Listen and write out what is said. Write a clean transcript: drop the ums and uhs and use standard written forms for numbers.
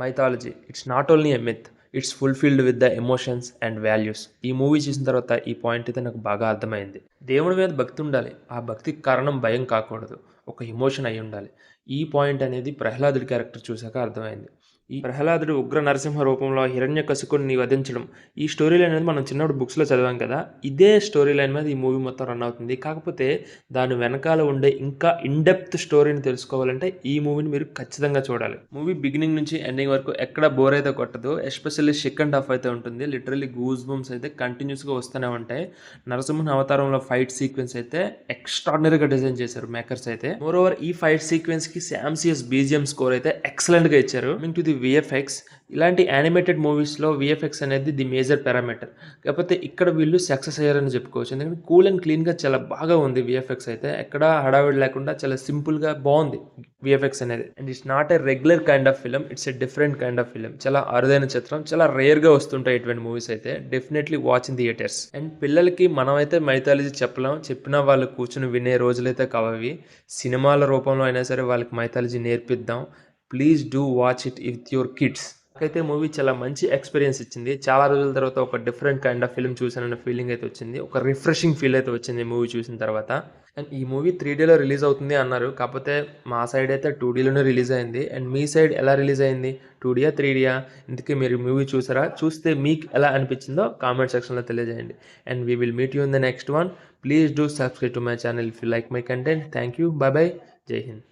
Mythology it's not only a myth, it's fulfilled with the emotions and values. ఈ movie చూసిన తర్వాత ఈ point అయితే నాకు బాగా అర్థమైంది. దేవుడి మీద భక్తి ఉండాలి, ఆ భక్తికి కారణం భయం కాకూడదు, ఒక ఎమోషన్ అయి ఉండాలి. ఈ పాయింట్ అనేది ప్రహ్లాదుడి క్యారెక్టర్ చూశాక అర్థమైంది. ఈ ప్రహ్లాదుడు ఉగ్ర నరసింహ రూపంలో హిరణ్యకశిపుడిని వధించడం, ఈ స్టోరీ లైన్ అనేది మనం చిన్నప్పుడు బుక్స్లో చదివాం కదా, ఇదే స్టోరీ లైన్ మీద ఈ మూవీ మొత్తం రన్ అవుతుంది. కాకపోతే దాని వెనకాల ఉండే ఇంకా ఇన్డెప్త్ స్టోరీని తెలుసుకోవాలంటే ఈ మూవీని మీరు ఖచ్చితంగా చూడాలి. మూవీ బిగినింగ్ నుంచి ఎండింగ్ వరకు ఎక్కడ బోర్ అయితే కొట్టదు. ఎస్పెషల్లీ సెకండ్ హాఫ్ అయితే ఉంటుంది. లిటరల్లీ గూస్ బంప్స్ అయితే కంటిన్యూస్గా వస్తూనే ఉంటాయి. నరసింహన్ అవతారంలో ఫైట్ సీక్వెన్స్ అయితే ఎక్స్ట్రాడినరీగా డిజైన్ చేశారు మేకర్స్ అయితే. మోర్ ఓవర్ ఈ ఫైట్ సీక్వెన్స్ కి శామ్సియస్ బీజిఎం స్కోర్ అయితే ఎక్సలెంట్ గా ఇచ్చారు. కమింగ్ టు ది విఎఫ్ఎక్స్, ఇలాంటి యానిమేటెడ్ మూవీస్లో విఎఫ్ఎక్స్ అనేది ది మేజర్ పారామీటర్. కాకపోతే ఇక్కడ వీళ్ళు సక్సెస్ అయ్యారని చెప్పుకోవచ్చు. ఎందుకంటే కూల్ అండ్ క్లీన్గా చాలా బాగా ఉంది విఎఫ్ఎక్స్ అయితే. ఎక్కడ హడావిడి లేకుండా చాలా సింపుల్గా బాగుంది విఎఫ్ఎక్స్ అనేది. And it's not a regular kind of film, it's a different kind of film. చాలా అరుదైన చిత్రం, చాలా రేర్గా వస్తుంటాయి ఇటువంటి మూవీస్ అయితే. Definitely watch in theatres. And పిల్లలకి మనమైతే మైథాలజీ చెప్పలేం, చెప్పినా వాళ్ళు కూర్చుని వినే రోజులైతే కావవి. సినిమాల రూపంలో అయినా సరే వాళ్ళకి మైథాలజీ నేర్పిద్దాం. Please do watch it with your kids. నాకైతే మూవీ చాలా మంచి ఎక్స్పీరియన్స్ ఇచ్చింది. చాలా రోజుల తర్వాత ఒక డిఫరెంట్ కైండ్ ఆఫ్ ఫిల్మ్ చూసానన్న ఫీలింగ్ అయితే వచ్చింది. ఒక రిఫ్రెషింగ్ ఫీల్ అయితే వచ్చింది మూవీ చూసిన తర్వాత. అండ్ ఈ మూవీ 3Dలో రిలీజ్ అవుతుంది అన్నారు. కాకపోతే మా సైడ్ అయితే 2Dలోనే రిలీజ్ అయింది. అండ్ మీ సైడ్ ఎలా రిలీజ్ అయింది, 2Dయా 3Dయా? ఇందుకే మీరు మూవీ చూసారా? చూస్తే మీకు ఎలా అనిపించిందో కామెంట్ సెక్షన్లో తెలియజేయండి. And we will meet you in the next one. Please do subscribe to my channel if you like my content. Thank you, bye bye, జై హింద్.